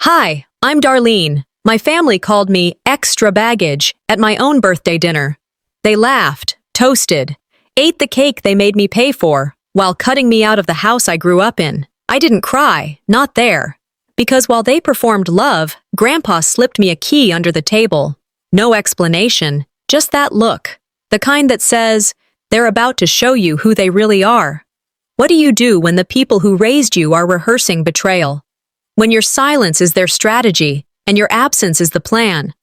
Hi, I'm Darlene. My family called me extra baggage at my own birthday dinner. They laughed, toasted, ate the cake they made me pay for, while cutting me out of the house I grew up in. I didn't cry, not there. Because while they performed love, Grandpa slipped me a key under the table. No explanation, just that look. The kind that says, they're about to show you who they really are. What do you do when the people who raised you are rehearsing betrayal? When your silence is their strategy, and your absence is the plan?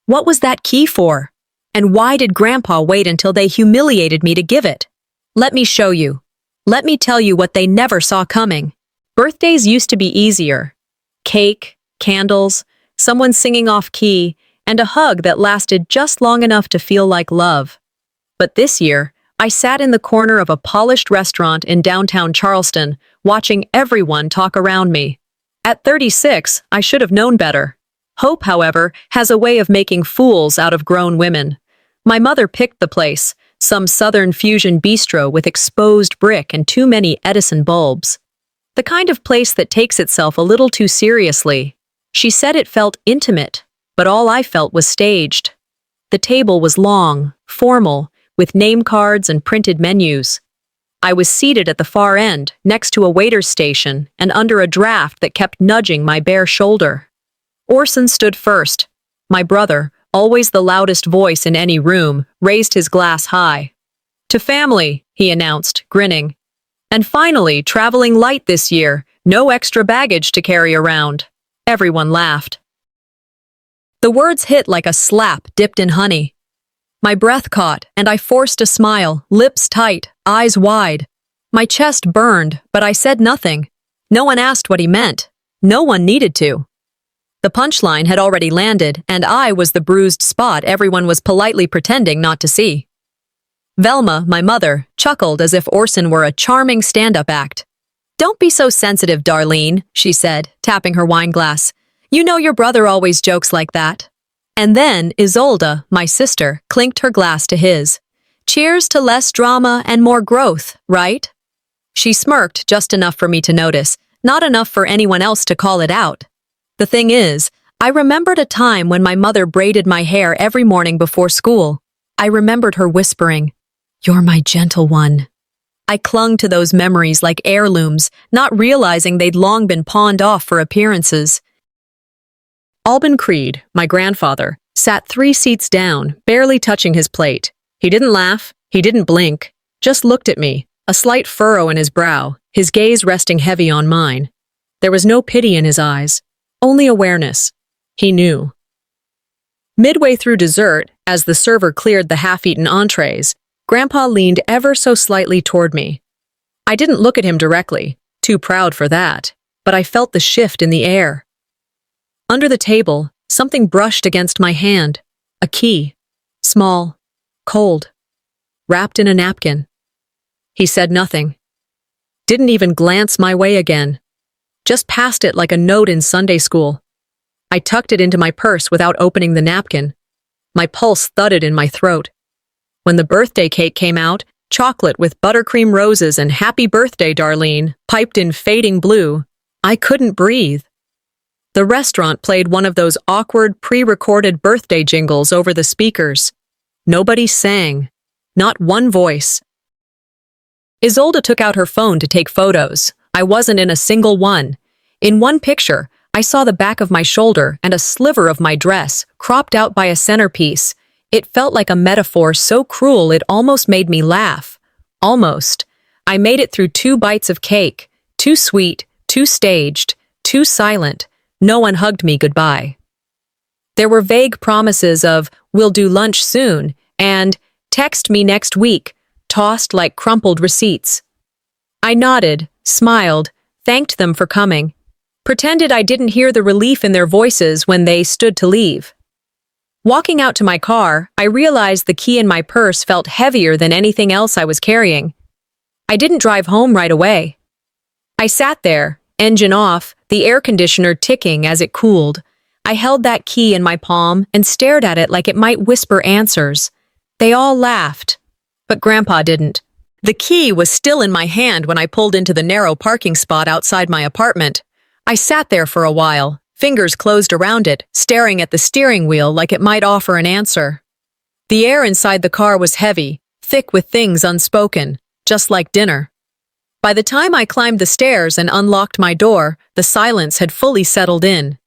What was that key for? And why did Grandpa wait until they humiliated me to give it? Let me show you. Let me tell you what they never saw coming. Birthdays used to be easier. Cake, candles, someone singing off-key, and a hug that lasted just long enough to feel like love. But this year, I sat in the corner of a polished restaurant in downtown Charleston, watching everyone talk around me. At 36, I should have known better. Hope, however, has a way of making fools out of grown women. My mother picked the place, some southern fusion bistro with exposed brick and too many Edison bulbs. The kind of place that takes itself a little too seriously. She said it felt intimate, but all I felt was staged. The table was long, formal, with name cards and printed menus. I was seated at the far end, next to a waiter's station and under a draft that kept nudging my bare shoulder. Orson stood first. My brother, always the loudest voice in any room, raised his glass high. "To family," he announced, grinning. "And finally, traveling light this year, no extra baggage to carry around." Everyone laughed. The words hit like a slap dipped in honey. My breath caught, and I forced a smile, lips tight, eyes wide. My chest burned, but I said nothing. No one asked what he meant. No one needed to. The punchline had already landed, and I was the bruised spot everyone was politely pretending not to see. Velma, my mother, chuckled as if Orson were a charming stand-up act. "Don't be so sensitive, Darlene," she said, tapping her wine glass. "You know your brother always jokes like that." And then Isolde, my sister, clinked her glass to his. "Cheers to less drama and more growth, right?" She smirked just enough for me to notice, not enough for anyone else to call it out. The thing is, I remembered a time when my mother braided my hair every morning before school. I remembered her whispering, "You're my gentle one." I clung to those memories like heirlooms, not realizing they'd long been pawned off for appearances. Alban Creed, my grandfather, sat 3 seats down, barely touching his plate. He didn't laugh, he didn't blink, just looked at me, a slight furrow in his brow, his gaze resting heavy on mine. There was no pity in his eyes, only awareness. He knew. Midway through dessert, as the server cleared the half-eaten entrees, Grandpa leaned ever so slightly toward me. I didn't look at him directly, too proud for that, but I felt the shift in the air. Under the table, something brushed against my hand. A key. Small. Cold. Wrapped in a napkin. He said nothing. Didn't even glance my way again. Just passed it like a note in Sunday school. I tucked it into my purse without opening the napkin. My pulse thudded in my throat. When the birthday cake came out, chocolate with buttercream roses and "Happy Birthday, Darlene" piped in fading blue, I couldn't breathe. The restaurant played one of those awkward, pre-recorded birthday jingles over the speakers. Nobody sang. Not one voice. Isolde took out her phone to take photos. I wasn't in a single one. In one picture, I saw the back of my shoulder and a sliver of my dress, cropped out by a centerpiece. It felt like a metaphor so cruel it almost made me laugh. Almost. I made it through 2 bites of cake. Too sweet, too staged, too silent. No one hugged me goodbye. There were vague promises of, "We'll do lunch soon," and "Text me next week," tossed like crumpled receipts. I nodded, smiled, thanked them for coming, pretended I didn't hear the relief in their voices when they stood to leave. Walking out to my car, I realized the key in my purse felt heavier than anything else I was carrying. I didn't drive home right away. I sat there, engine off, the air conditioner ticking as it cooled. I held that key in my palm and stared at it like it might whisper answers. They all laughed, but Grandpa didn't. The key was still in my hand when I pulled into the narrow parking spot outside my apartment. I sat there for a while, fingers closed around it, staring at the steering wheel like it might offer an answer. The air inside the car was heavy, thick with things unspoken, just like dinner. By the time I climbed the stairs and unlocked my door, the silence had fully settled in.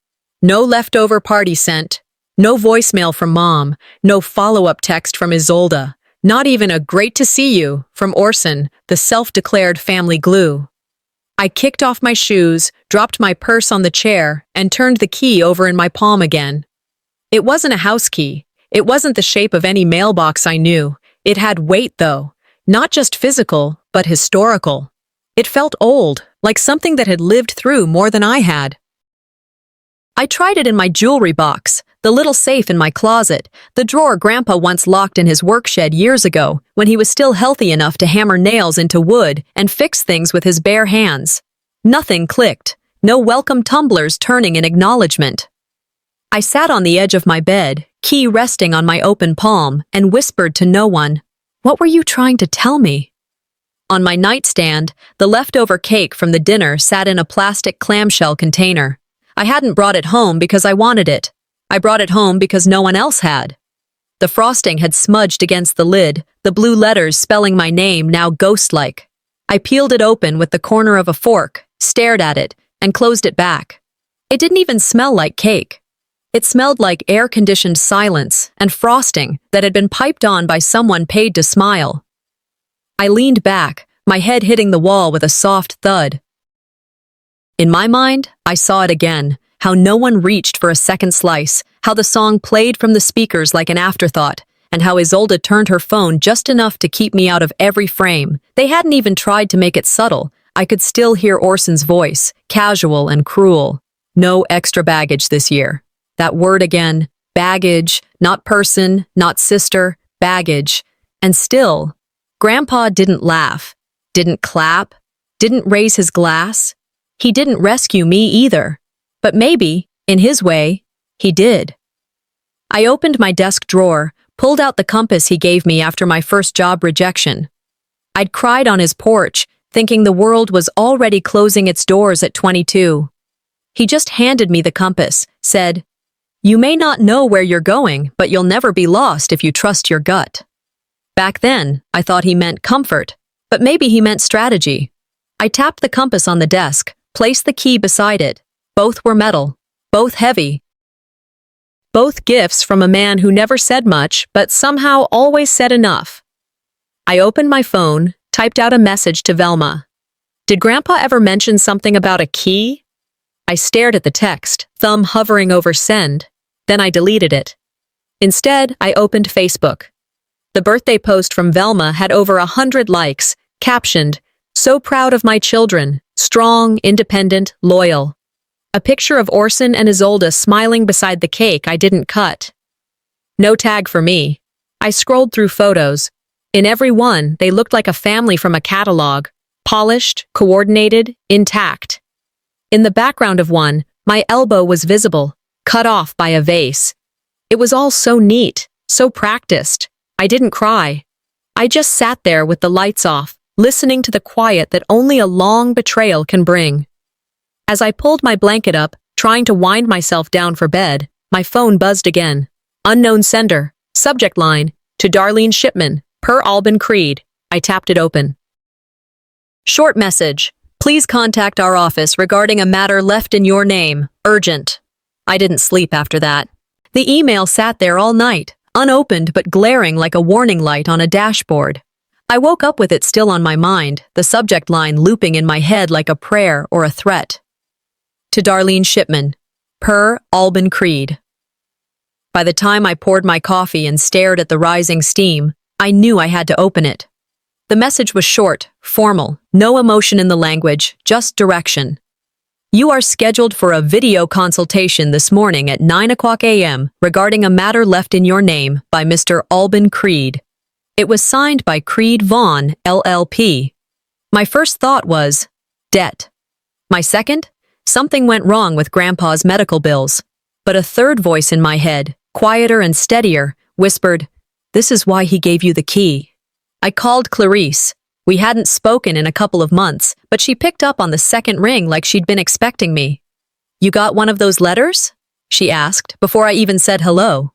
No leftover party scent, no voicemail from Mom, no follow-up text from Isolde, not even a "great to see you" from Orson, the self-declared family glue. I kicked off my shoes, dropped my purse on the chair, and turned the key over in my palm again. It wasn't a house key. It wasn't the shape of any mailbox I knew. It had weight, though. Not just physical, but historical. It felt old, like something that had lived through more than I had. I tried it in my jewelry box, the little safe in my closet, the drawer Grandpa once locked in his work shed years ago when he was still healthy enough to hammer nails into wood and fix things with his bare hands. Nothing clicked, no welcome tumblers turning in acknowledgement. I sat on the edge of my bed, key resting on my open palm, and whispered to no one, "What were you trying to tell me?" On my nightstand, the leftover cake from the dinner sat in a plastic clamshell container. I hadn't brought it home because I wanted it. I brought it home because no one else had. The frosting had smudged against the lid, the blue letters spelling my name now ghost-like. I peeled it open with the corner of a fork, stared at it, and closed it back. It didn't even smell like cake. It smelled like air-conditioned silence and frosting that had been piped on by someone paid to smile. I leaned back, my head hitting the wall with a soft thud. In my mind, I saw it again, how no one reached for a second slice, how the song played from the speakers like an afterthought, and how Isolde turned her phone just enough to keep me out of every frame. They hadn't even tried to make it subtle. I could still hear Orson's voice, casual and cruel. No extra baggage this year. That word again, baggage, not person, not sister, baggage. And still, Grandpa didn't laugh, didn't clap, didn't raise his glass. He didn't rescue me either. But maybe, in his way, he did. I opened my desk drawer, pulled out the compass he gave me after my first job rejection. I'd cried on his porch, thinking the world was already closing its doors at 22. He just handed me the compass, said, "You may not know where you're going, but you'll never be lost if you trust your gut." Back then, I thought he meant comfort, but maybe he meant strategy. I tapped the compass on the desk, placed the key beside it. Both were metal, both heavy. Both gifts from a man who never said much, but somehow always said enough. I opened my phone, typed out a message to Velma. Did Grandpa ever mention something about a key? I stared at the text, thumb hovering over send. Then I deleted it. Instead, I opened Facebook. The birthday post from Velma had over 100 likes, captioned, "So proud of my children, strong, independent, loyal." A picture of Orson and Isolde smiling beside the cake I didn't cut. No tag for me. I scrolled through photos. In every one, they looked like a family from a catalog, polished, coordinated, intact. In the background of one, my elbow was visible, cut off by a vase. It was all so neat, so practiced. I didn't cry. I just sat there with the lights off, listening to the quiet that only a long betrayal can bring. As I pulled my blanket up, trying to wind myself down for bed, my phone buzzed again. Unknown sender. Subject line, to Darlene Shipman, per Alban Creed. I tapped it open. Short message. Please contact our office regarding a matter left in your name. Urgent. I didn't sleep after that. The email sat there all night, unopened but glaring like a warning light on a dashboard. I woke up with it still on my mind, the subject line looping in my head like a prayer or a threat. To Darlene Shipman, per Alban Creed. By the time I poured my coffee and stared at the rising steam, I knew I had to open it. The message was short, formal, no emotion in the language, just direction. You are scheduled for a video consultation this morning at 9:00 a.m. regarding a matter left in your name by Mr. Alban Creed. It was signed by Creed Vaughn, LLP. My first thought was, debt. My second, something went wrong with Grandpa's medical bills. But a third voice in my head, quieter and steadier, whispered, "This is why he gave you the key." I called Clarice. We hadn't spoken in a couple of months, but she picked up on the second ring like she'd been expecting me. You got one of those letters? She asked, before I even said hello.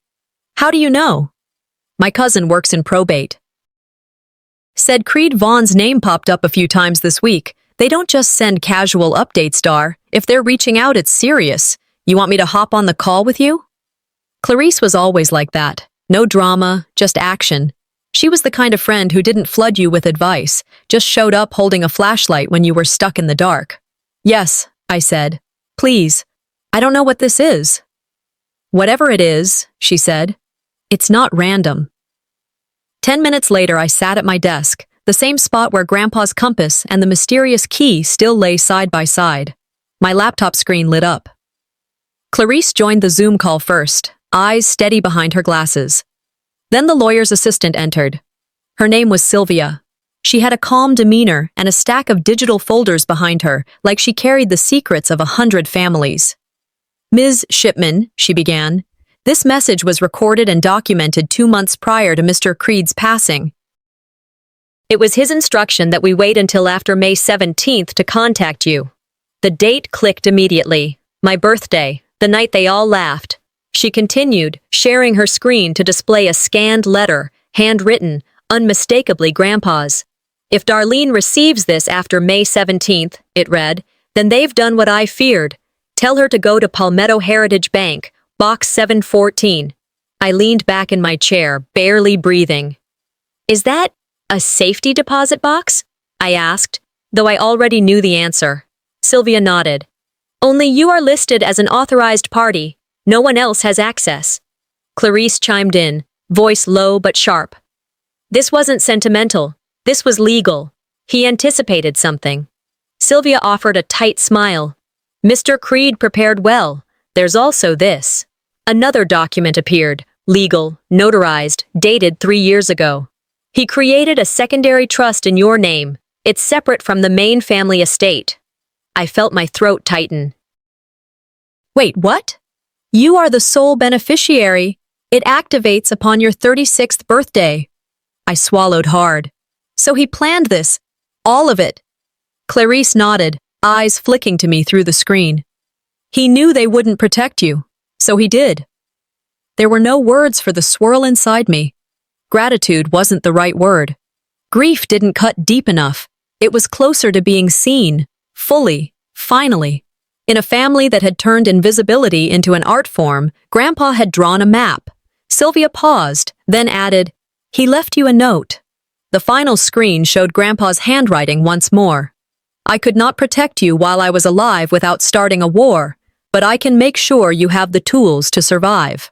How do you know? My cousin works in probate. Said Creed Vaughn's name popped up a few times this week. They don't just send casual updates, Dar. If they're reaching out, it's serious. You want me to hop on the call with you? Clarice was always like that. No drama, just action. She was the kind of friend who didn't flood you with advice, just showed up holding a flashlight when you were stuck in the dark. Yes, I said. Please. I don't know what this is. Whatever it is, she said. It's not random. 10 minutes later, I sat at my desk, the same spot where Grandpa's compass and the mysterious key still lay side by side. My laptop screen lit up. Clarice joined the Zoom call first, eyes steady behind her glasses. Then the lawyer's assistant entered. Her name was Sylvia. She had a calm demeanor and a stack of digital folders behind her, like she carried the secrets of 100 families. Ms. Shipman, she began. This message was recorded and documented 2 months prior to Mr. Creed's passing. It was his instruction that we wait until after May 17th to contact you. The date clicked immediately. My birthday, the night they all laughed. She continued, sharing her screen to display a scanned letter, handwritten, unmistakably Grandpa's. If Darlene receives this after May 17th, it read, then they've done what I feared. Tell her to go to Palmetto Heritage Bank, Box 714. I leaned back in my chair, barely breathing. Is that a safety deposit box? I asked, though I already knew the answer. Sylvia nodded. Only you are listed as an authorized party. No one else has access. Clarice chimed in, voice low but sharp. This wasn't sentimental. This was legal. He anticipated something. Sylvia offered a tight smile. Mr. Creed prepared well. There's also this. Another document appeared, legal, notarized, dated 3 years ago. He created a secondary trust in your name. It's separate from the main family estate. I felt my throat tighten. Wait, what? You are the sole beneficiary. It activates upon your 36th birthday. I swallowed hard. So he planned this. All of it. Clarice nodded, eyes flicking to me through the screen. He knew they wouldn't protect you, so he did. There were no words for the swirl inside me. Gratitude wasn't the right word. Grief didn't cut deep enough. It was closer to being seen, fully, finally. In a family that had turned invisibility into an art form, Grandpa had drawn a map. Sylvia paused, then added, He left you a note. The final screen showed Grandpa's handwriting once more. I could not protect you while I was alive without starting a war, but I can make sure you have the tools to survive.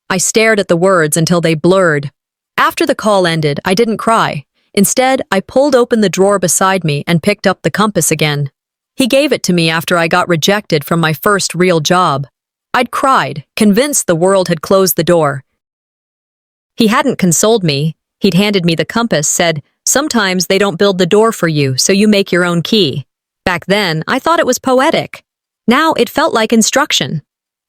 I stared at the words until they blurred. After the call ended, I didn't cry. Instead, I pulled open the drawer beside me and picked up the compass again. He gave it to me after I got rejected from my first real job. I'd cried, convinced the world had closed the door. He hadn't consoled me. He'd handed me the compass, said, Sometimes they don't build the door for you, so you make your own key. Back then, I thought it was poetic. Now it felt like instruction.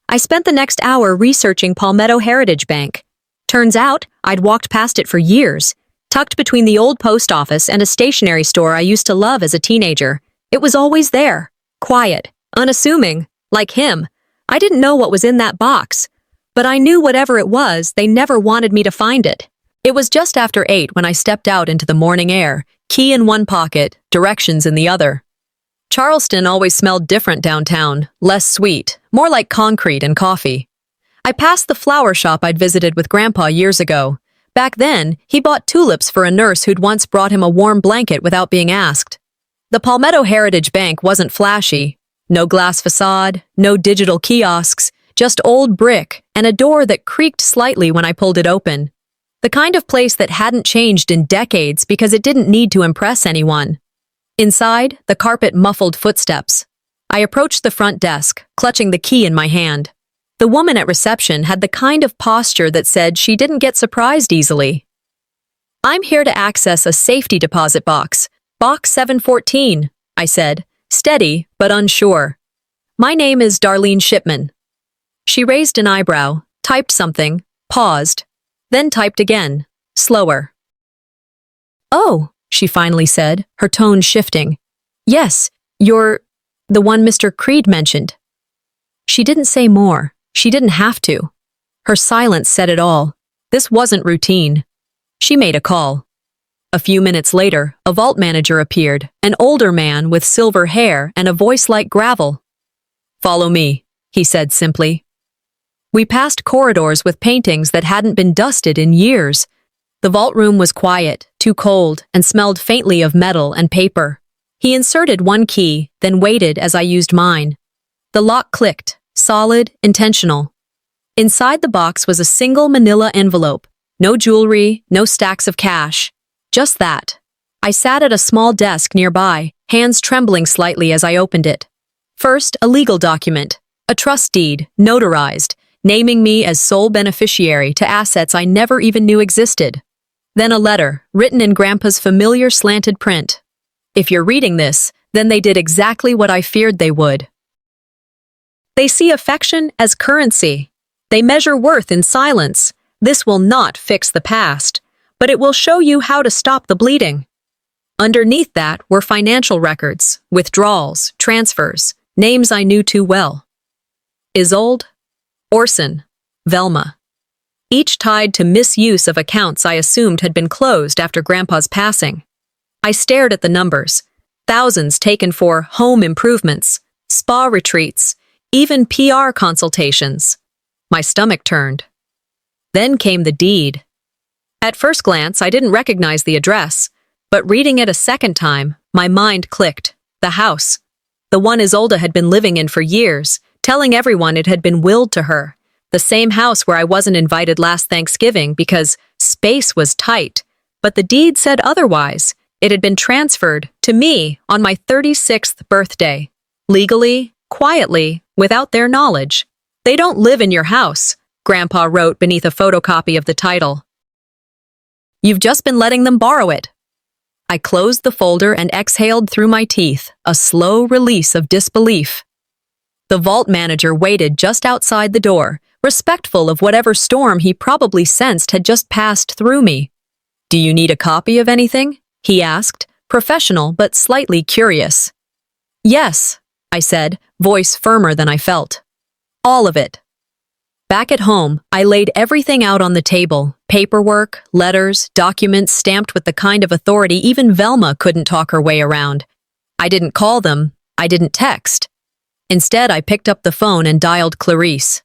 I spent the next hour researching Palmetto Heritage Bank. Turns out, I'd walked past it for years, tucked between the old post office and a stationery store I used to love as a teenager. It was always there, quiet, unassuming, like him. I didn't know what was in that box, but I knew whatever it was, they never wanted me to find it. It was just after 8 when I stepped out into the morning air, key in one pocket, directions in the other. Charleston always smelled different downtown, less sweet, more like concrete and coffee. I passed the flower shop I'd visited with Grandpa years ago. Back then, he bought tulips for a nurse who'd once brought him a warm blanket without being asked. The Palmetto Heritage Bank wasn't flashy. No glass facade, no digital kiosks, just old brick and a door that creaked slightly when I pulled it open. The kind of place that hadn't changed in decades because it didn't need to impress anyone. Inside, the carpet muffled footsteps. I approached the front desk, clutching the key in my hand. The woman at reception had the kind of posture that said she didn't get surprised easily. I'm here to access a safety deposit box, Box 714, I said, steady but unsure. My name is Darlene Shipman. She raised an eyebrow, typed something, paused, then typed again, slower. Oh, she finally said, her tone shifting. Yes, you're the one Mr. Creed mentioned. She didn't say more. She didn't have to. Her silence said it all. This wasn't routine. She made a call. A few minutes later, a vault manager appeared, an older man with silver hair and a voice like gravel. "Follow me," he said simply. We passed corridors with paintings that hadn't been dusted in years. The vault room was quiet, too cold, and smelled faintly of metal and paper. He inserted one key, then waited as I used mine. The lock clicked, solid, intentional. Inside the box was a single manila envelope. No jewelry, no stacks of cash. Just that. I sat at a small desk nearby, hands trembling slightly as I opened it. First, a legal document, a trust deed, notarized, naming me as sole beneficiary to assets I never even knew existed. Then a letter, written in Grandpa's familiar slanted print. If you're reading this, then they did exactly what I feared they would. They see affection as currency. They measure worth in silence. This will not fix the past, but it will show you how to stop the bleeding. Underneath that were financial records, withdrawals, transfers, names I knew too well. Isolde, Orson, Velma. Each tied to misuse of accounts I assumed had been closed after Grandpa's passing. I stared at the numbers. Thousands taken for home improvements, spa retreats, even PR consultations. My stomach turned. Then came the deed. At first glance, I didn't recognize the address, but reading it a second time, my mind clicked. The house. The one Isolde had been living in for years, telling everyone it had been willed to her. The same house where I wasn't invited last Thanksgiving because space was tight, but the deed said otherwise. It had been transferred to me on my 36th birthday. Legally, quietly, without their knowledge. "They don't live in your house," Grandpa wrote beneath a photocopy of the title. "You've just been letting them borrow it." I closed the folder and exhaled through my teeth, a slow release of disbelief. The vault manager waited just outside the door, respectful of whatever storm he probably sensed had just passed through me. "Do you need a copy of anything?" he asked, professional but slightly curious. "Yes," I said, voice firmer than I felt. "All of it." Back at home, I laid everything out on the table, paperwork, letters, documents stamped with the kind of authority even Velma couldn't talk her way around. I didn't call them, I didn't text. Instead, I picked up the phone and dialed Clarice.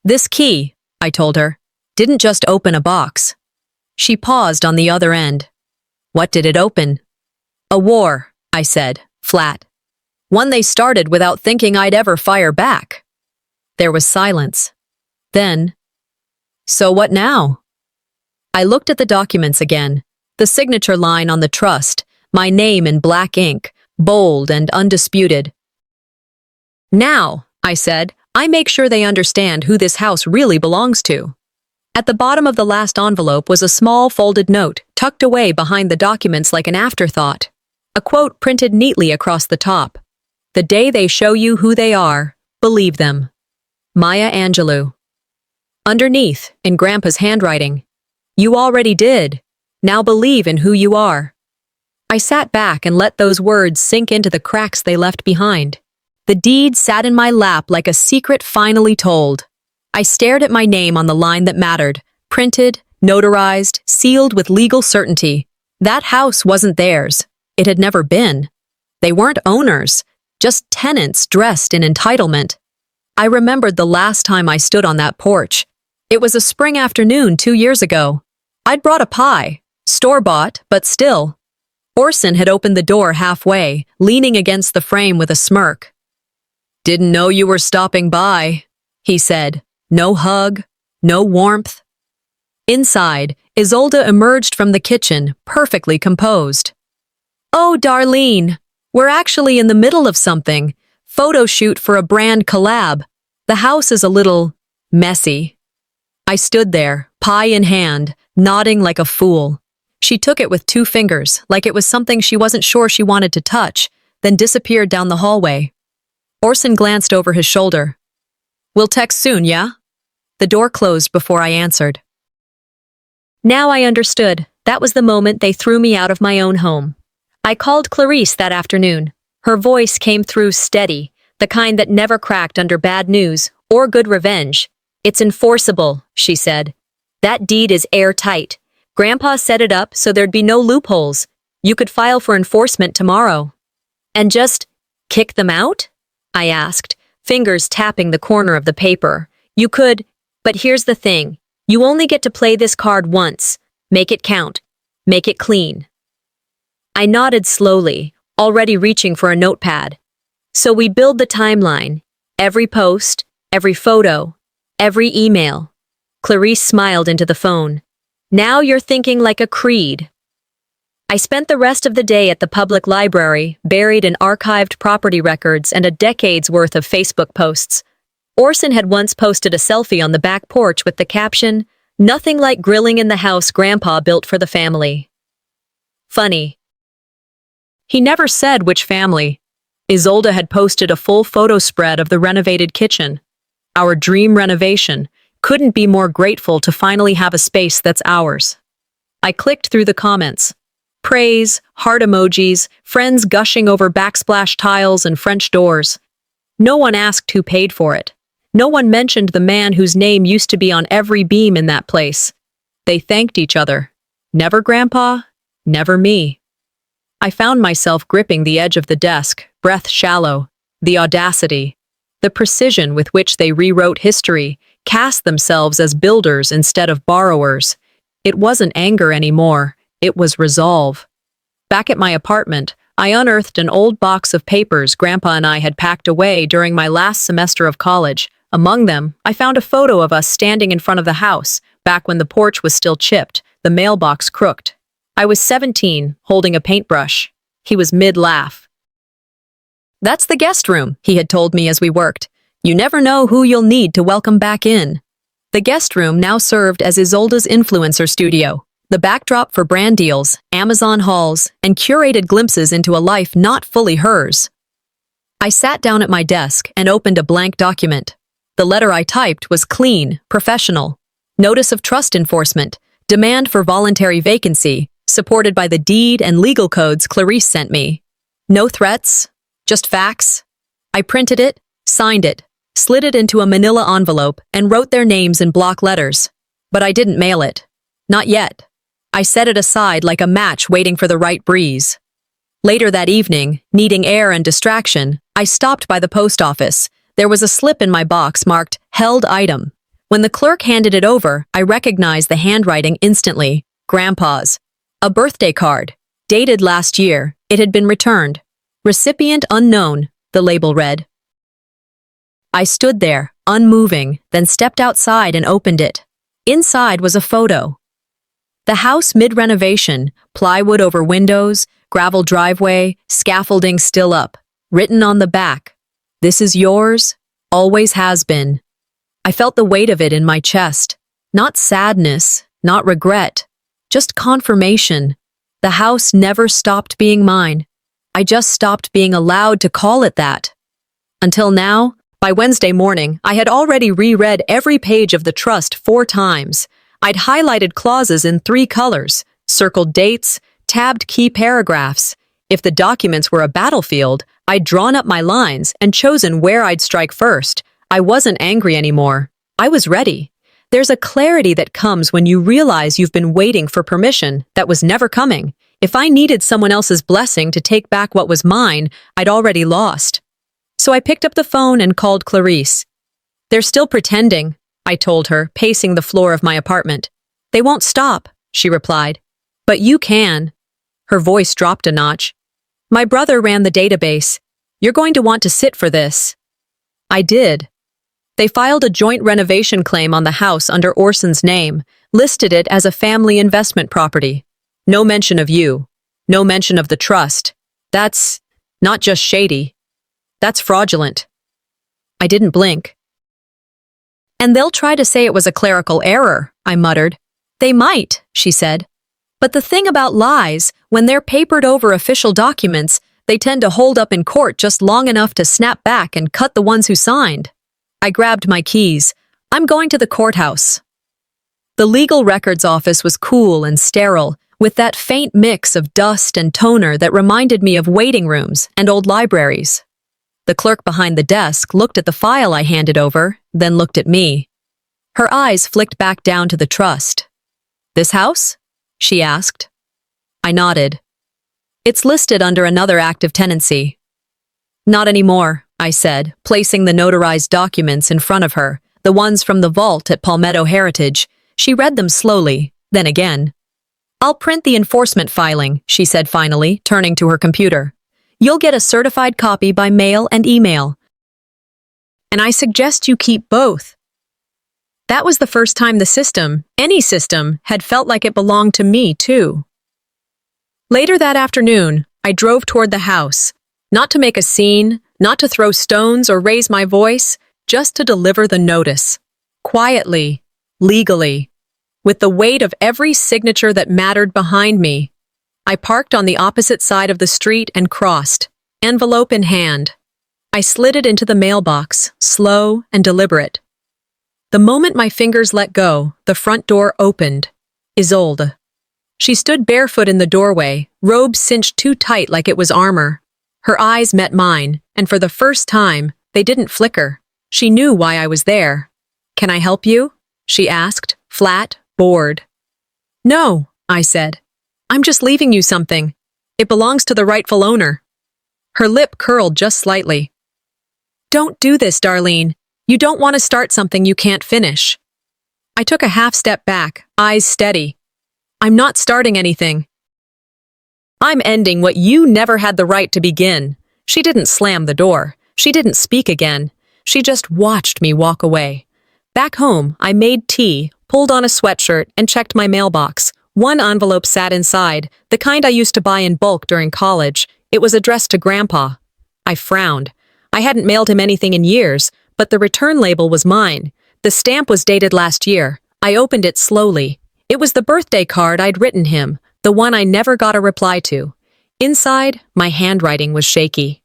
"This key," I told her, "didn't just open a box." She paused on the other end. "What did it open?" "A war," I said, flat. "One they started without thinking I'd ever fire back." There was silence. Then, "So what now?" I looked at the documents again, the signature line on the trust, my name in black ink, bold and undisputed. "Now," I said, "I make sure they understand who this house really belongs to." At the bottom of the last envelope was a small folded note, tucked away behind the documents like an afterthought. A quote printed neatly across the top. "The day they show you who they are, believe them. Maya Angelou." Underneath, in Grandpa's handwriting, "You already did. Now believe in who you are." I sat back and let those words sink into the cracks they left behind. The deed sat in my lap like a secret finally told. I stared at my name on the line that mattered, printed, notarized, sealed with legal certainty. That house wasn't theirs. It had never been. They weren't owners, just tenants dressed in entitlement. I remembered the last time I stood on that porch. It was a spring afternoon 2 years ago. I'd brought a pie, store-bought, but still. Orson had opened the door halfway, leaning against the frame with a smirk. "Didn't know you were stopping by," he said. No hug, no warmth. Inside, Isolde emerged from the kitchen, perfectly composed. "Oh, Darlene, we're actually in the middle of something. Photo shoot for a brand collab. The house is a little messy." I stood there, pie in hand, nodding like a fool. She took it with 2 fingers, like it was something she wasn't sure she wanted to touch, then disappeared down the hallway. Orson glanced over his shoulder. "We'll text soon, yeah?" The door closed before I answered. Now I understood. That was the moment they threw me out of my own home. I called Clarice that afternoon. Her voice came through steady, the kind that never cracked under bad news or good revenge. It's enforceable, she said. That deed is airtight. Grandpa set it up so there'd be no loopholes. You could file for enforcement tomorrow. And just kick them out? I asked, fingers tapping the corner of the paper. You could, but here's the thing. You only get to play this card once. Make it count. Make it clean. I nodded slowly, already reaching for a notepad. So we build the timeline. Every post, every photo, every email. Clarice smiled into the phone. Now you're thinking like a creed. I spent the rest of the day at the public library, buried in archived property records and a decade's worth of Facebook posts. Orson had once posted a selfie on the back porch with the caption, "Nothing like grilling in the house Grandpa built for the family." Funny. He never said which family. Isolde had posted a full photo spread of the renovated kitchen. Our dream renovation. Couldn't be more grateful to finally have a space that's ours. I clicked through the comments. Praise, heart emojis, friends gushing over backsplash tiles and French doors. No one asked who paid for it. No one mentioned the man whose name used to be on every beam in that place. They thanked each other. Never Grandpa, never me. I found myself gripping the edge of the desk, breath shallow. The audacity. The precision with which they rewrote history, cast themselves as builders instead of borrowers. It wasn't anger anymore. It was resolve. Back at my apartment, I unearthed an old box of papers Grandpa and I had packed away during my last semester of college. Among them, I found a photo of us standing in front of the house, back when the porch was still chipped, the mailbox crooked. I was 17, holding a paintbrush. He was mid-laugh. "That's the guest room," he had told me as we worked. "You never know who you'll need to welcome back in." The guest room now served as Isolde's influencer studio. The backdrop for brand deals, Amazon hauls, and curated glimpses into a life not fully hers. I sat down at my desk and opened a blank document. The letter I typed was clean, professional. Notice of trust enforcement, demand for voluntary vacancy, supported by the deed and legal codes Clarice sent me. No threats, just facts. I printed it, signed it, slid it into a manila envelope, and wrote their names in block letters. But I didn't mail it. Not yet. I set it aside like a match waiting for the right breeze. Later that evening, needing air and distraction, I stopped by the post office. There was a slip in my box marked "Held Item." When the clerk handed it over, I recognized the handwriting instantly. Grandpa's. A birthday card. Dated last year, it had been returned. Recipient unknown, the label read. I stood there, unmoving, then stepped outside and opened it. Inside was a photo. The house mid-renovation, plywood over windows, gravel driveway, scaffolding still up. Written on the back, "This is yours, always has been." I felt the weight of it in my chest. Not sadness, not regret, just confirmation. The house never stopped being mine. I just stopped being allowed to call it that. Until now, by Wednesday morning, I had already reread every page of the trust 4 times. I'd highlighted clauses in 3 colors, circled dates, tabbed key paragraphs. If the documents were a battlefield, I'd drawn up my lines and chosen where I'd strike first. I wasn't angry anymore. I was ready. There's a clarity that comes when you realize you've been waiting for permission that was never coming. If I needed someone else's blessing to take back what was mine, I'd already lost. So I picked up the phone and called Clarice. "They're still pretending," I told her, pacing the floor of my apartment. "They won't stop," she replied. "But you can." Her voice dropped a notch. "My brother ran the database. You're going to want to sit for this." I did. They filed a joint renovation claim on the house under Orson's name, listed it as a family investment property. No mention of you. No mention of the trust. That's not just shady. That's fraudulent. I didn't blink. "And they'll try to say it was a clerical error," I muttered. "They might," she said. "But the thing about lies, when they're papered over official documents, they tend to hold up in court just long enough to snap back and cut the ones who signed." I grabbed my keys. "I'm going to the courthouse." The legal records office was cool and sterile, with that faint mix of dust and toner that reminded me of waiting rooms and old libraries. The clerk behind the desk looked at the file I handed over, then looked at me. Her eyes flicked back down to the trust. "This house?" she asked. I nodded. "It's listed under another active tenancy." "Not anymore," I said, placing the notarized documents in front of her, the ones from the vault at Palmetto Heritage. She read them slowly, then again. "I'll print the enforcement filing," she said finally, turning to her computer. "You'll get a certified copy by mail and email. And I suggest you keep both." That was the first time the system, any system, had felt like it belonged to me, too. Later that afternoon, I drove toward the house, not to make a scene, not to throw stones or raise my voice, just to deliver the notice. Quietly, legally, with the weight of every signature that mattered behind me. I parked on the opposite side of the street and crossed, envelope in hand. I slid it into the mailbox, slow and deliberate. The moment my fingers let go, the front door opened. Isolde. She stood barefoot in the doorway, robe cinched too tight like it was armor. Her eyes met mine, and for the first time, they didn't flicker. She knew why I was there. "Can I help you?" she asked, flat, bored. "No," I said. "I'm just leaving you something. It belongs to the rightful owner." Her lip curled just slightly. "Don't do this, Darlene. You don't want to start something you can't finish." I took a half step back, eyes steady. "I'm not starting anything. I'm ending what you never had the right to begin." She didn't slam the door. She didn't speak again. She just watched me walk away. Back home, I made tea, pulled on a sweatshirt, and checked my mailbox. One envelope sat inside, the kind I used to buy in bulk during college. It was addressed to Grandpa. I frowned. I hadn't mailed him anything in years, but the return label was mine. The stamp was dated last year. I opened it slowly. It was the birthday card I'd written him, the one I never got a reply to. Inside, my handwriting was shaky.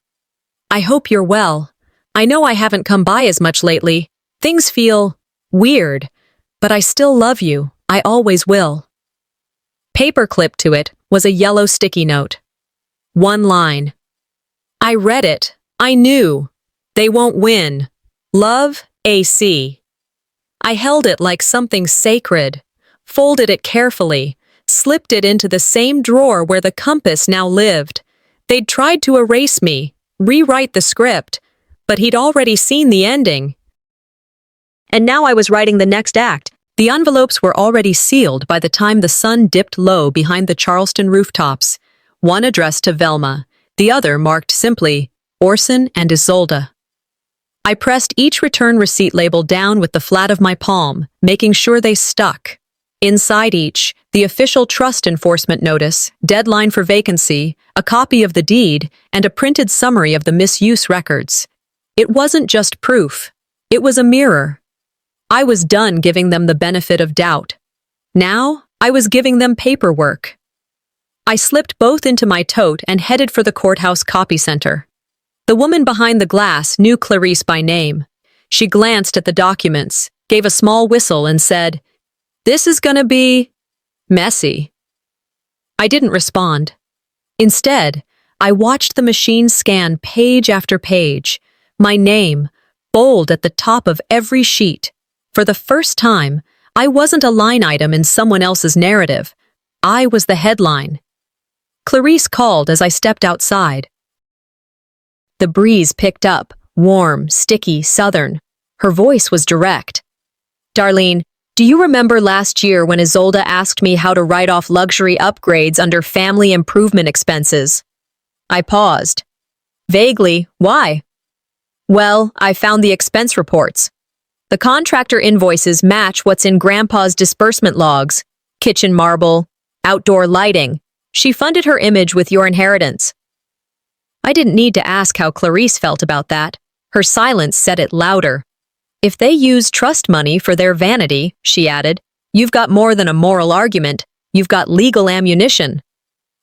"I hope you're well. I know I haven't come by as much lately. Things feel weird, but I still love you. I always will." Paper clipped to it was a yellow sticky note. One line. I read it. I knew. "They won't win. Love, AC." I held it like something sacred, folded it carefully, slipped it into the same drawer where the compass now lived. They'd tried to erase me, rewrite the script, but he'd already seen the ending. And now I was writing the next act. The envelopes were already sealed by the time the sun dipped low behind the Charleston rooftops. One addressed to Velma, the other marked simply, Orson and Isolde. I pressed each return receipt label down with the flat of my palm, making sure they stuck. Inside each, the official trust enforcement notice, deadline for vacancy, a copy of the deed, and a printed summary of the misuse records. It wasn't just proof. It was a mirror. I was done giving them the benefit of doubt. Now, I was giving them paperwork. I slipped both into my tote and headed for the courthouse copy center. The woman behind the glass knew Clarice by name. She glanced at the documents, gave a small whistle, and said, "This is gonna be messy." I didn't respond. Instead, I watched the machine scan page after page, my name, bold at the top of every sheet. For the first time, I wasn't a line item in someone else's narrative. I was the headline. Clarice called as I stepped outside. The breeze picked up, warm, sticky, southern. Her voice was direct. "Darlene, do you remember last year when Isolde asked me how to write off luxury upgrades under family improvement expenses?" I paused. "Vaguely, why?" "Well, I found the expense reports. The contractor invoices match what's in Grandpa's disbursement logs. Kitchen marble, outdoor lighting. She funded her image with your inheritance." I didn't need to ask how Clarice felt about that. Her silence said it louder. "If they use trust money for their vanity," she added, "you've got more than a moral argument. You've got legal ammunition."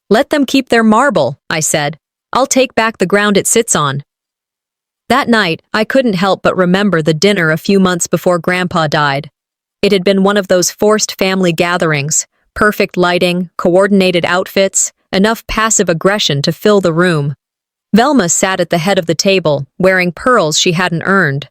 "Let them keep their marble," I said. "I'll take back the ground it sits on." That night, I couldn't help but remember the dinner a few months before Grandpa died. It had been one of those forced family gatherings, perfect lighting, coordinated outfits, enough passive aggression to fill the room. Velma sat at the head of the table, wearing pearls she hadn't earned.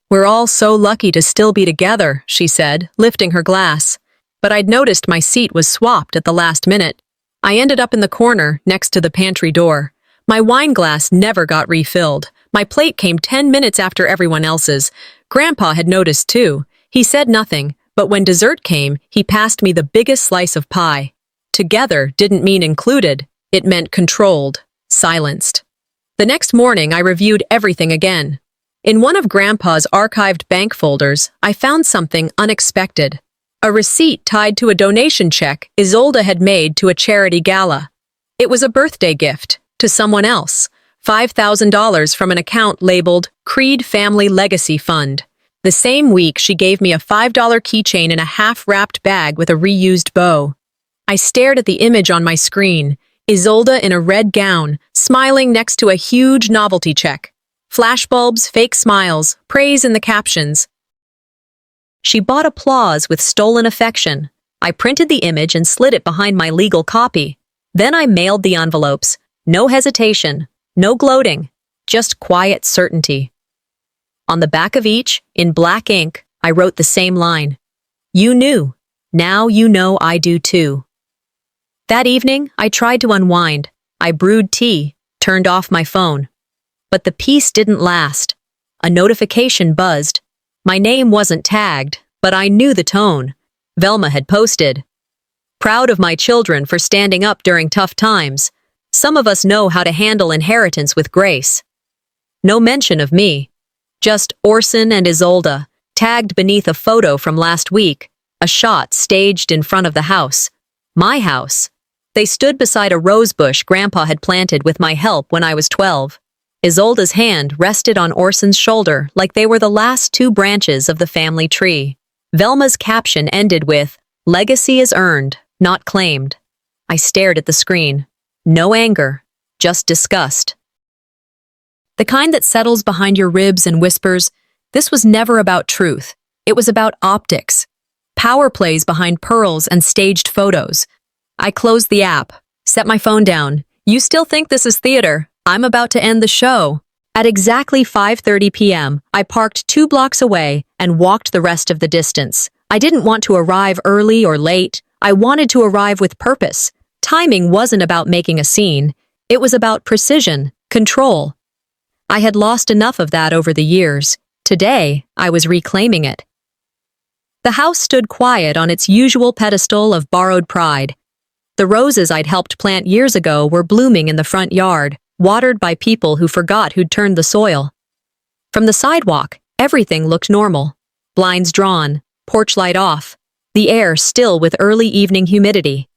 "We're all so lucky to still be together," she said, lifting her glass. But I'd noticed my seat was swapped at the last minute. I ended up in the corner, next to the pantry door. My wine glass never got refilled. My plate came 10 minutes after everyone else's. Grandpa had noticed too. He said nothing, but when dessert came, he passed me the biggest slice of pie. Together didn't mean included. It meant controlled, silenced. The next morning, I reviewed everything again. In one of Grandpa's archived bank folders, I found something unexpected. A receipt tied to a donation check Isolde had made to a charity gala. It was a birthday gift to someone else, $5,000 from an account labeled Creed Family Legacy Fund. The same week, she gave me a $5 keychain in a half-wrapped bag with a reused bow. I stared at the image on my screen, Isolde in a red gown, smiling next to a huge novelty check. Flashbulbs, fake smiles, praise in the captions. She bought applause with stolen affection. I printed the image and slid it behind my legal copy. Then I mailed the envelopes. No hesitation, no gloating, just quiet certainty. On the back of each, in black ink, I wrote the same line. "You knew. Now you know I do too." That evening, I tried to unwind. I brewed tea, turned off my phone. But the peace didn't last. A notification buzzed. My name wasn't tagged, but I knew the tone. Velma had posted. "Proud of my children for standing up during tough times. Some of us know how to handle inheritance with grace." No mention of me. Just Orson and Isolde, tagged beneath a photo from last week, a shot staged in front of the house. My house. They stood beside a rose bush Grandpa had planted with my help when I was 12. Isolde's hand rested on Orson's shoulder like they were the last two branches of the family tree. Velma's caption ended with, "Legacy is earned, not claimed." I stared at the screen. No anger, just disgust. The kind that settles behind your ribs and whispers, this was never about truth. It was about optics. Power plays behind pearls and staged photos. I closed the app, set my phone down. "You still think this is theater? I'm about to end the show." At exactly 5:30 p.m., I parked 2 blocks away and walked the rest of the distance. I didn't want to arrive early or late. I wanted to arrive with purpose. Timing wasn't about making a scene. It was about precision, control. I had lost enough of that over the years. Today, I was reclaiming it. The house stood quiet on its usual pedestal of borrowed pride. The roses I'd helped plant years ago were blooming in the front yard, watered by people who forgot who'd turned the soil. From the sidewalk, everything looked normal. Blinds drawn, porch light off, the air still with early evening humidity.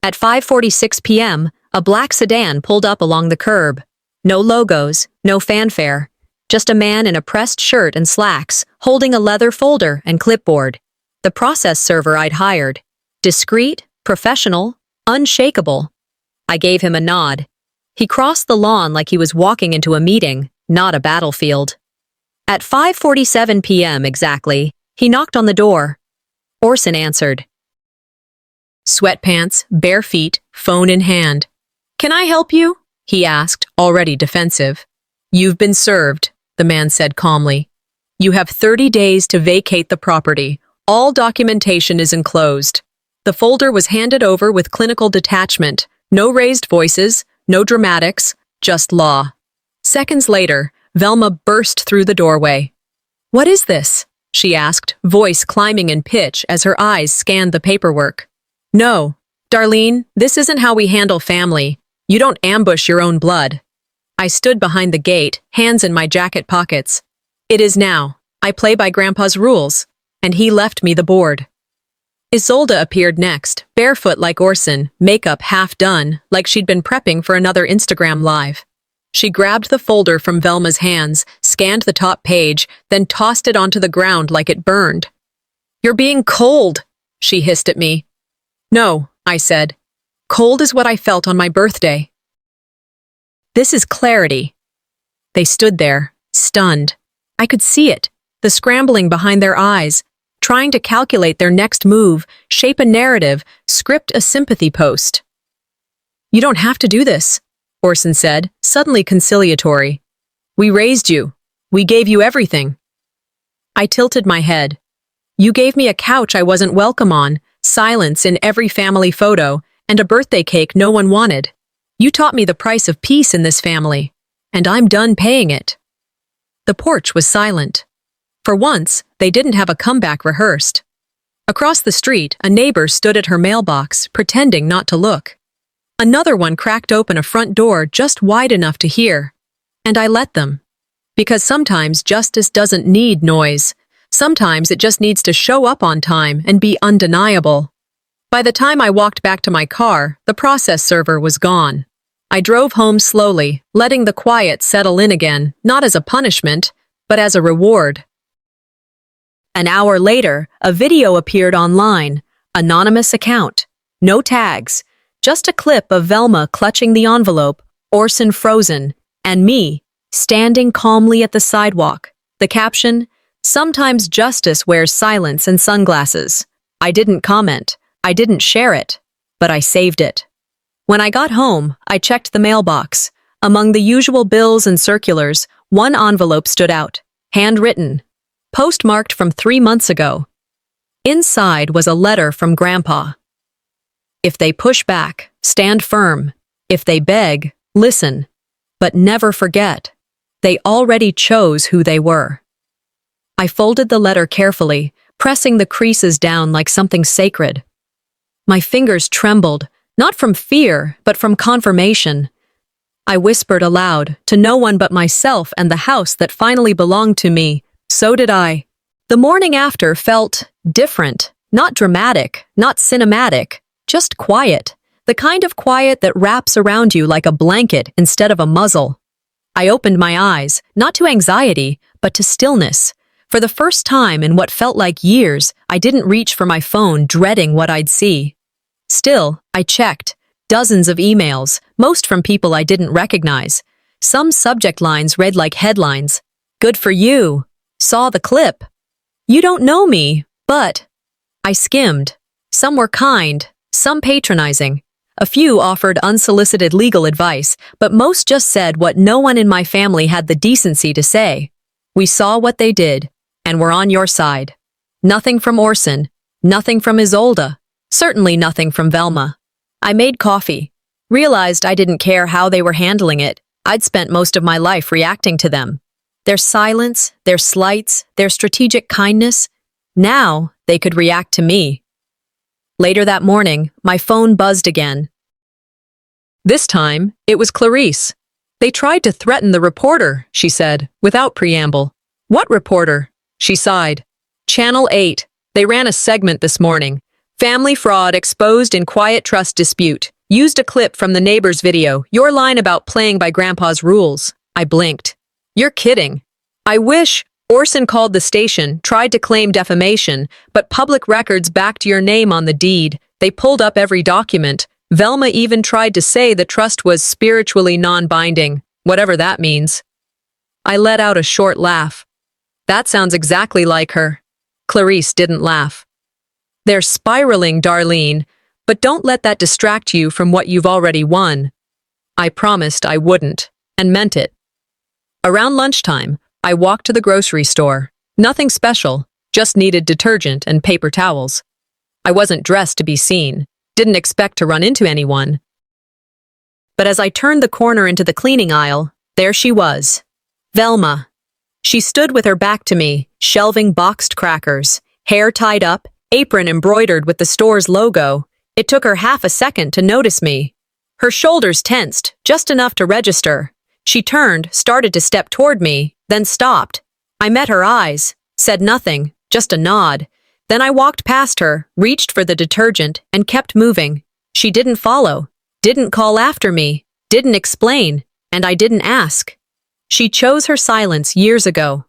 At 5:46 p.m., a black sedan pulled up along the curb. No logos, no fanfare, just a man in a pressed shirt and slacks, holding a leather folder and clipboard. The process server I'd hired. Discreet, professional, unshakable. I gave him a nod. He crossed the lawn like he was walking into a meeting, not a battlefield. At 5:47 p.m. exactly, he knocked on the door. Orson answered. Sweatpants, bare feet, phone in hand. "Can I help you?" he asked, already defensive. "You've been served," the man said calmly. "You have 30 days to vacate the property. All documentation is enclosed." The folder was handed over with clinical detachment. No raised voices, no dramatics, just law. Seconds later, Velma burst through the doorway. "What is this?" she asked, voice climbing in pitch as her eyes scanned the paperwork. "No, Darlene, this isn't how we handle family. You don't ambush your own blood." I stood behind the gate, hands in my jacket pockets. "It is now. I play by Grandpa's rules." And he left me the board. Isolde appeared next, barefoot like Orson, makeup half done, like she'd been prepping for another Instagram live. She grabbed the folder from Velma's hands, scanned the top page, then tossed it onto the ground like it burned. "You're being cold," she hissed at me. "No," I said. "Cold is what I felt on my birthday." "This is clarity." They stood there, stunned. I could see it, the scrambling behind their eyes, trying to calculate their next move, shape a narrative, script a sympathy post. "You don't have to do this," Orson said, suddenly conciliatory. We raised you. We gave you everything. I tilted my head. You gave me a couch I wasn't welcome on, silence in every family photo, and a birthday cake no one wanted. You taught me the price of peace in this family, and I'm done paying it. The porch was silent. For once, they didn't have a comeback rehearsed. Across the street, a neighbor stood at her mailbox, pretending not to look. Another one cracked open a front door just wide enough to hear. And I let them. Because sometimes justice doesn't need noise. Sometimes it just needs to show up on time and be undeniable. By the time I walked back to my car, the process server was gone. I drove home slowly, letting the quiet settle in again, not as a punishment, but as a reward. An hour later, a video appeared online. Anonymous account. No tags. Just a clip of Velma clutching the envelope, Orson frozen, and me, standing calmly at the sidewalk. The caption, "Sometimes justice wears silence and sunglasses." I didn't comment. I didn't share it. But I saved it. When I got home, I checked the mailbox. Among the usual bills and circulars, one envelope stood out. Handwritten. Postmarked from 3 months ago. Inside was a letter from Grandpa. If they push back, stand firm. If they beg, listen. But never forget. They already chose who they were. I folded the letter carefully, pressing the creases down like something sacred. My fingers trembled, not from fear, but from confirmation. I whispered aloud, to no one but myself and the house that finally belonged to me. So did I. The morning after felt different, not dramatic, not cinematic, just quiet. The kind of quiet that wraps around you like a blanket instead of a muzzle. I opened my eyes, not to anxiety, but to stillness. For the first time in what felt like years, I didn't reach for my phone, dreading what I'd see. Still, I checked. Dozens of emails, most from people I didn't recognize. Some subject lines read like headlines. Good for you. Saw the clip. You don't know me, but... I skimmed. Some were kind, some patronizing. A few offered unsolicited legal advice, but most just said what no one in my family had the decency to say. We saw what they did, and we're on your side. Nothing from Orson, nothing from Isolde, certainly nothing from Velma. I made coffee. Realized I didn't care how they were handling it. I'd spent most of my life reacting to them. Their silence, their slights, their strategic kindness. Now, they could react to me. Later that morning, my phone buzzed again. This time, it was Clarice. They tried to threaten the reporter, she said, without preamble. What reporter? She sighed. Channel 8. They ran a segment this morning. Family fraud exposed in quiet trust dispute. Used a clip from the neighbor's video. Your line about playing by Grandpa's rules. I blinked. You're kidding. I wish. Orson called the station, tried to claim defamation, but public records backed your name on the deed. They pulled up every document. Velma even tried to say the trust was spiritually non-binding, whatever that means. I let out a short laugh. That sounds exactly like her. Clarice didn't laugh. They're spiraling, Darlene, but don't let that distract you from what you've already won. I promised I wouldn't, and meant it. Around lunchtime, I walked to the grocery store. Nothing special, just needed detergent and paper towels. I wasn't dressed to be seen, didn't expect to run into anyone. But as I turned the corner into the cleaning aisle, there she was. Velma. She stood with her back to me, shelving boxed crackers, hair tied up, apron embroidered with the store's logo. It took her half a second to notice me. Her shoulders tensed, just enough to register. She turned, started to step toward me, then stopped. I met her eyes, said nothing, just a nod. Then I walked past her, reached for the detergent, and kept moving. She didn't follow, didn't call after me, didn't explain, and I didn't ask. She chose her silence years ago.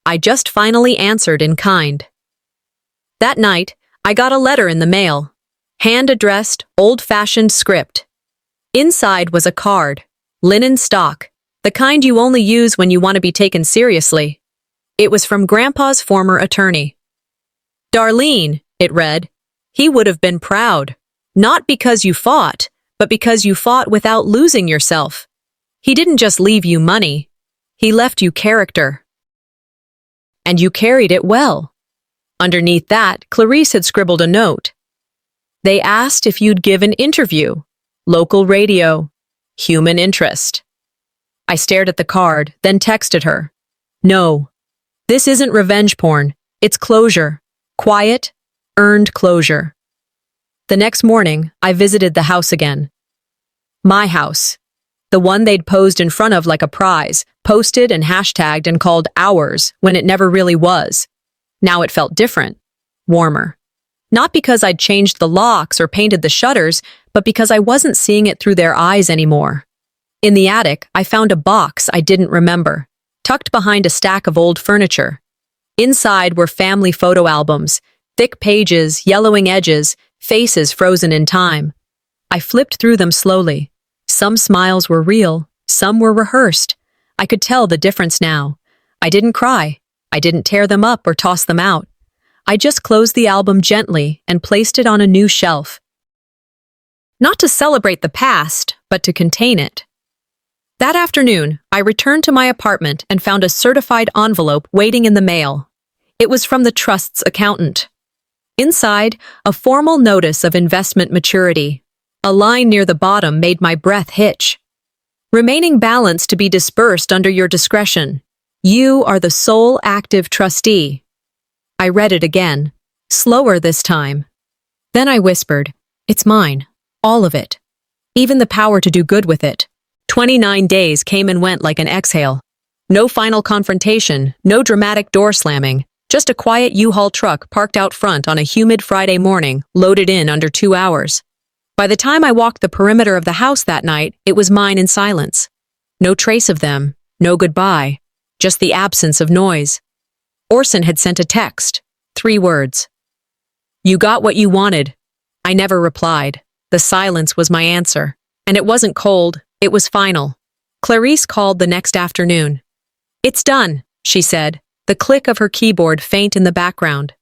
I just finally answered in kind. That night, I got a letter in the mail. Hand-addressed, old-fashioned script. Inside was a card, linen stock, the kind you only use when you want to be taken seriously. It was from Grandpa's former attorney. Darlene, it read, he would have been proud. Not because you fought, but because you fought without losing yourself. He didn't just leave you money. He left you character. And you carried it well. Underneath that, Clarice had scribbled a note. They asked if you'd give an interview. Local radio. Human interest. I stared at the card, then texted her. No. This isn't revenge porn. It's closure. Quiet, earned closure. The next morning, I visited the house again. My house. The one they'd posed in front of like a prize, posted and hashtagged and called ours when it never really was. Now it felt different, warmer. Not because I'd changed the locks or painted the shutters, but because I wasn't seeing it through their eyes anymore. In the attic, I found a box I didn't remember, tucked behind a stack of old furniture. Inside were family photo albums, thick pages, yellowing edges, faces frozen in time. I flipped through them slowly. Some smiles were real, some were rehearsed. I could tell the difference now. I didn't cry. I didn't tear them up or toss them out. I just closed the album gently and placed it on a new shelf. Not to celebrate the past, but to contain it. That afternoon, I returned to my apartment and found a certified envelope waiting in the mail. It was from the trust's accountant. Inside, a formal notice of investment maturity. A line near the bottom made my breath hitch. Remaining balance to be disbursed under your discretion. You are the sole active trustee. I read it again, slower this time. Then I whispered, it's mine, all of it. Even the power to do good with it. 29 days came and went like an exhale. No final confrontation, no dramatic door slamming, just a quiet U-Haul truck parked out front on a humid Friday morning, loaded in under 2 hours. By the time I walked the perimeter of the house that night, it was mine in silence. No trace of them, no goodbye, just the absence of noise. Orson had sent a text, 3 words. You got what you wanted. I never replied. The silence was my answer. And it wasn't cold, it was final. Clarice called the next afternoon. It's done, she said, the click of her keyboard faint in the background.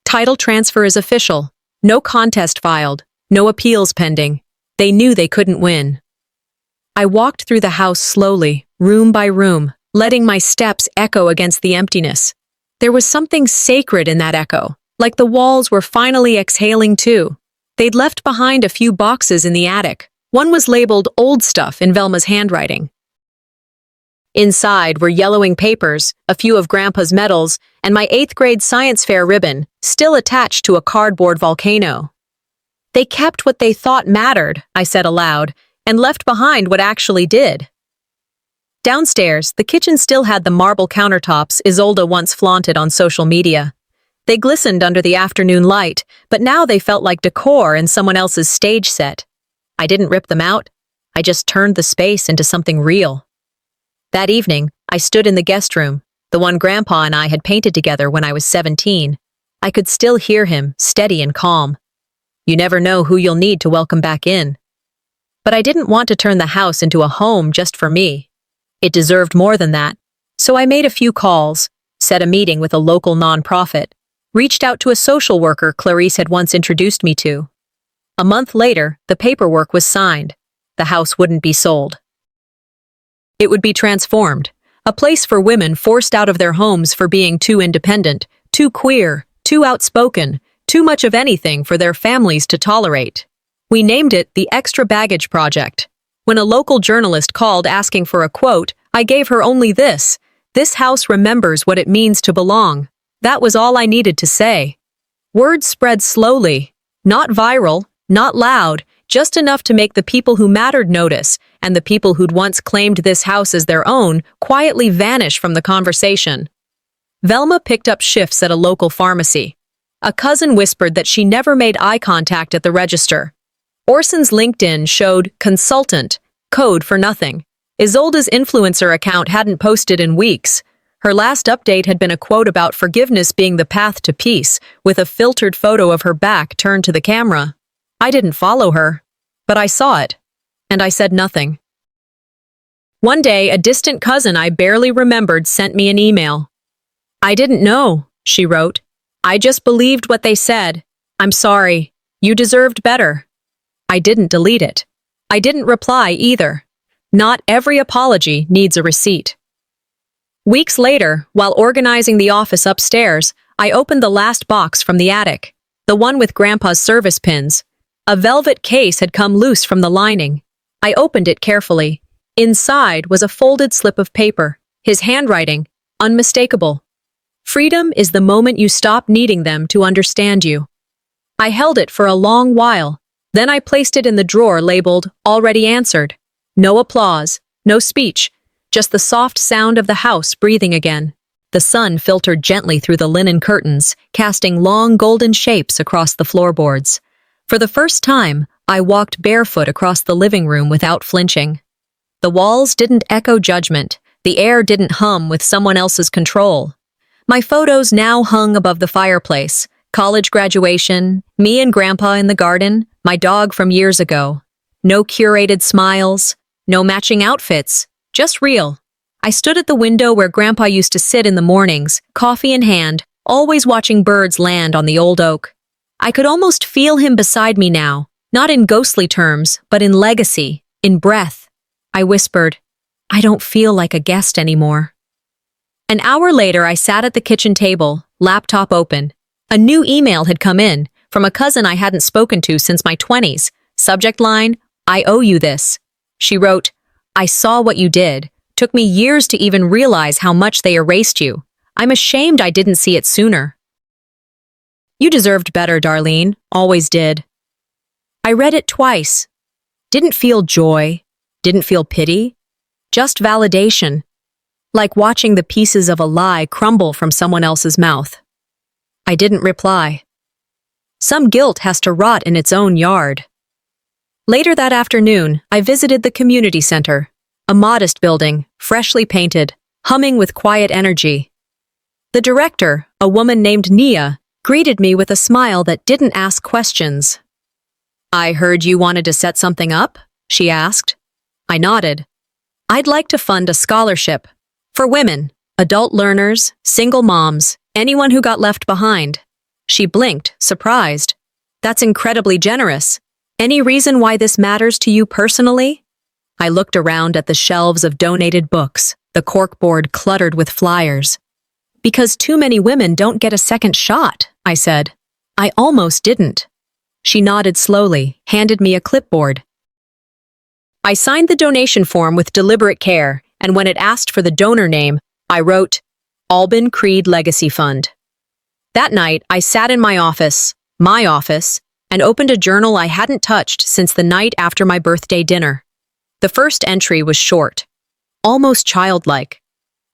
Title transfer is official. No contest filed. No appeals pending. They knew they couldn't win. I walked through the house slowly, room by room, letting my steps echo against the emptiness. There was something sacred in that echo, like the walls were finally exhaling too. They'd left behind a few boxes in the attic. One was labeled old stuff in Velma's handwriting. Inside were yellowing papers, a few of Grandpa's medals, and my 8th grade science fair ribbon, still attached to a cardboard volcano. They kept what they thought mattered, I said aloud, and left behind what actually did. Downstairs, the kitchen still had the marble countertops Isolde once flaunted on social media. They glistened under the afternoon light, but now they felt like decor in someone else's stage set. I didn't rip them out. I just turned the space into something real. That evening, I stood in the guest room, the one Grandpa and I had painted together when I was 17. I could still hear him, steady and calm. You never know who you'll need to welcome back in. But I didn't want to turn the house into a home just for me. It deserved more than that. So I made a few calls, set a meeting with a local nonprofit, reached out to a social worker Clarice had once introduced me to. A month later, the paperwork was signed. The house wouldn't be sold. It would be transformed, a place for women forced out of their homes for being too independent, too queer, too outspoken, too much of anything for their families to tolerate. We named it the Extra Baggage Project. When a local journalist called asking for a quote, I gave her only this: "This house remembers what it means to belong." That was all I needed to say. Words spread slowly, not viral, not loud, just enough to make the people who mattered notice, and the people who'd once claimed this house as their own quietly vanish from the conversation. Velma picked up shifts at a local pharmacy. A cousin whispered that she never made eye contact at the register. Orson's LinkedIn showed consultant, code for nothing. Isolde's influencer account hadn't posted in weeks. Her last update had been a quote about forgiveness being the path to peace, with a filtered photo of her back turned to the camera. I didn't follow her, but I saw it, and I said nothing. One day, a distant cousin I barely remembered sent me an email. I didn't know, she wrote. I just believed what they said. I'm sorry. You deserved better. I didn't delete it. I didn't reply either. Not every apology needs a receipt. Weeks later, while organizing the office upstairs, I opened the last box from the attic, the one with Grandpa's service pins. A velvet case had come loose from the lining. I opened it carefully. Inside was a folded slip of paper, his handwriting, unmistakable. Freedom is the moment you stop needing them to understand you. I held it for a long while. Then I placed it in the drawer labeled Already Answered. No applause, no speech, just the soft sound of the house breathing again. The sun filtered gently through the linen curtains, casting long golden shapes across the floorboards. For the first time, I walked barefoot across the living room without flinching. The walls didn't echo judgment. The air didn't hum with someone else's control. My photos now hung above the fireplace. College graduation, me and Grandpa in the garden, my dog from years ago. No curated smiles, no matching outfits, just real. I stood at the window where Grandpa used to sit in the mornings, coffee in hand, always watching birds land on the old oak. I could almost feel him beside me now, not in ghostly terms, but in legacy, in breath. I whispered, I don't feel like a guest anymore. An hour later, I sat at the kitchen table, laptop open. A new email had come in, from a cousin I hadn't spoken to since my 20s. Subject line, I owe you this. She wrote, I saw what you did. Took me years to even realize how much they erased you. I'm ashamed I didn't see it sooner. You deserved better, Darlene. Always did. I read it twice. Didn't feel joy. Didn't feel pity. Just validation. Like watching the pieces of a lie crumble from someone else's mouth. I didn't reply. Some guilt has to rot in its own yard. Later that afternoon, I visited the community center. A modest building, freshly painted, humming with quiet energy. The director, a woman named Nia, greeted me with a smile that didn't ask questions. I heard you wanted to set something up, she asked. I nodded. I'd like to fund a scholarship. For women, adult learners, single moms, anyone who got left behind. She blinked, surprised. That's incredibly generous. Any reason why this matters to you personally? I looked around at the shelves of donated books, the corkboard cluttered with flyers. Because too many women don't get a second shot, I said. I almost didn't. She nodded slowly, handed me a clipboard. I signed the donation form with deliberate care, and when it asked for the donor name, I wrote, Albin Creed Legacy Fund. That night, I sat in my office, and opened a journal I hadn't touched since the night after my birthday dinner. The first entry was short, almost childlike.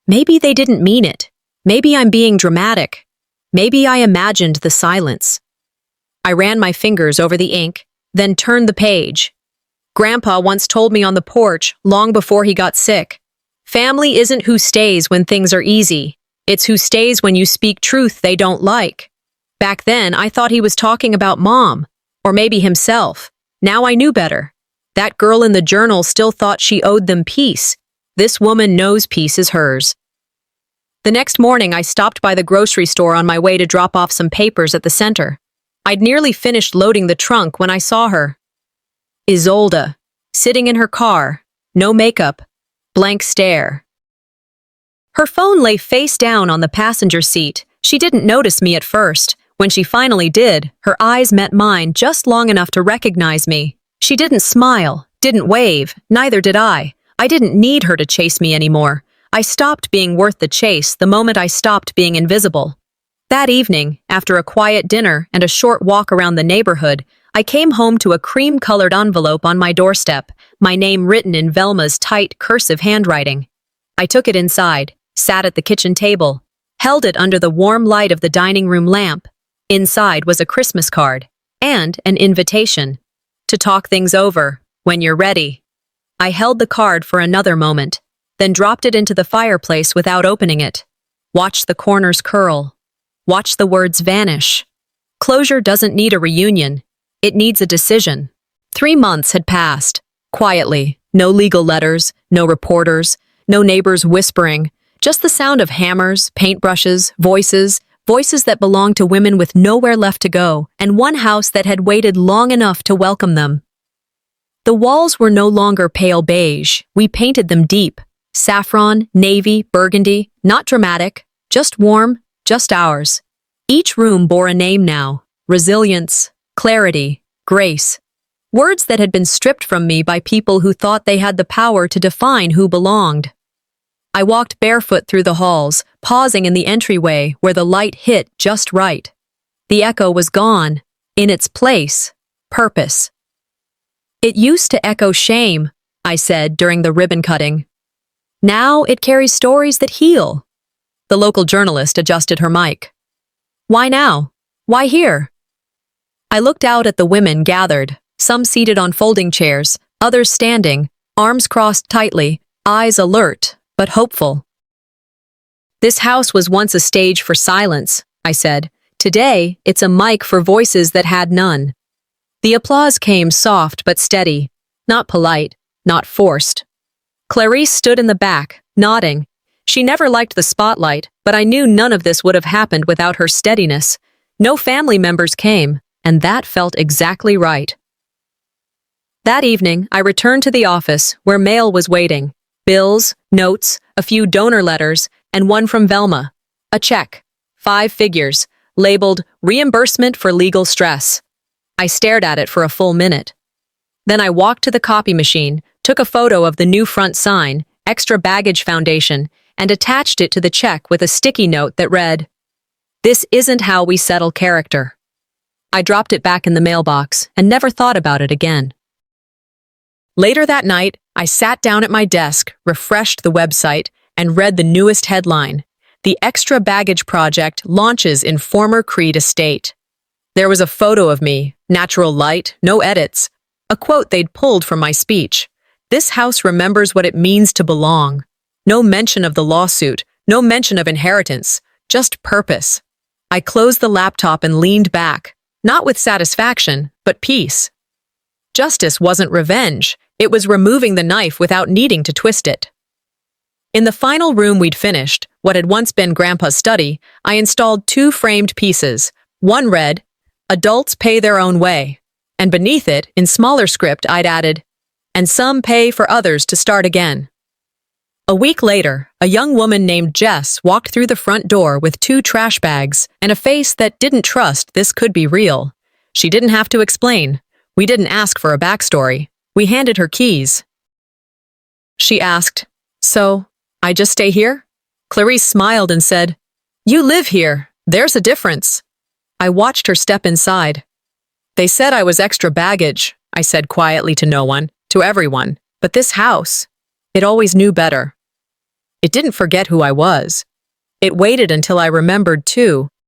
Maybe they didn't mean it. Maybe I'm being dramatic. Maybe I imagined the silence. I ran my fingers over the ink, then turned the page. Grandpa once told me on the porch, long before he got sick, family isn't who stays when things are easy. It's who stays when you speak truth they don't like. Back then, I thought he was talking about Mom, or maybe himself. Now I knew better. That girl in the journal still thought she owed them peace. This woman knows peace is hers. The next morning, I stopped by the grocery store on my way to drop off some papers at the center. I'd nearly finished loading the trunk when I saw her. Isolde, sitting in her car, no makeup, blank stare. Her phone lay face down on the passenger seat. She didn't notice me at first. When she finally did, her eyes met mine just long enough to recognize me. She didn't smile, didn't wave, neither did I. I didn't need her to chase me anymore. I stopped being worth the chase the moment I stopped being invisible. That evening, after a quiet dinner and a short walk around the neighborhood, I came home to a cream-colored envelope on my doorstep, my name written in Velma's tight, cursive handwriting. I took it inside, sat at the kitchen table, held it under the warm light of the dining room lamp. Inside was a Christmas card and an invitation to talk things over when you're ready. I held the card for another moment, then dropped it into the fireplace without opening it. Watched the corners curl. Watched the words vanish. Closure doesn't need a reunion. It needs a decision. 3 months had passed. Quietly. No legal letters, no reporters, no neighbors whispering. Just the sound of hammers, paintbrushes, voices that belonged to women with nowhere left to go, and one house that had waited long enough to welcome them. The walls were no longer pale beige. We painted them deep. Saffron, navy, burgundy, not dramatic, just warm, just ours. Each room bore a name now: resilience, clarity, grace. Words that had been stripped from me by people who thought they had the power to define who belonged. I walked barefoot through the halls, pausing in the entryway where the light hit just right. The echo was gone. In its place, purpose. "It used to echo shame," I said during the ribbon cutting. "Now it carries stories that heal." The local journalist adjusted her mic. "Why now? Why here?" I looked out at the women gathered, some seated on folding chairs, others standing, arms crossed tightly, eyes alert, but hopeful. "This house was once a stage for silence," I said. "Today, it's a mic for voices that had none." The applause came soft but steady, not polite, not forced. Clarice stood in the back, nodding. She never liked the spotlight, but I knew none of this would have happened without her steadiness. No family members came, and that felt exactly right. That evening, I returned to the office, where mail was waiting. Bills, notes, a few donor letters, and one from Velma. A check, 5 figures, labeled reimbursement for legal stress. I stared at it for a full minute. Then I walked to the copy machine, took a photo of the new front sign, Extra Baggage Foundation, and attached it to the check with a sticky note that read, "This isn't how we settle character." I dropped it back in the mailbox and never thought about it again. Later that night, I sat down at my desk, refreshed the website, and read the newest headline: "The Extra Baggage Project launches in former Creed estate." There was a photo of me, natural light, no edits, a quote they'd pulled from my speech. "This house remembers what it means to belong." No mention of the lawsuit, no mention of inheritance, just purpose. I closed the laptop and leaned back, not with satisfaction, but peace. Justice wasn't revenge, it was removing the knife without needing to twist it. In the final room we'd finished, what had once been Grandpa's study, I installed 2 framed pieces. One read, "Adults pay their own way," and beneath it, in smaller script, I'd added, "And some pay for others to start again." A week later, a young woman named Jess walked through the front door with 2 trash bags and a face that didn't trust this could be real. She didn't have to explain. We didn't ask for a backstory. We handed her keys. She asked, "So, I just stay here?" Clarice smiled and said, "You live here. There's a difference." I watched her step inside. "They said I was extra baggage," I said quietly to no one, to everyone. "But this house, it always knew better." It didn't forget who I was. It waited until I remembered too,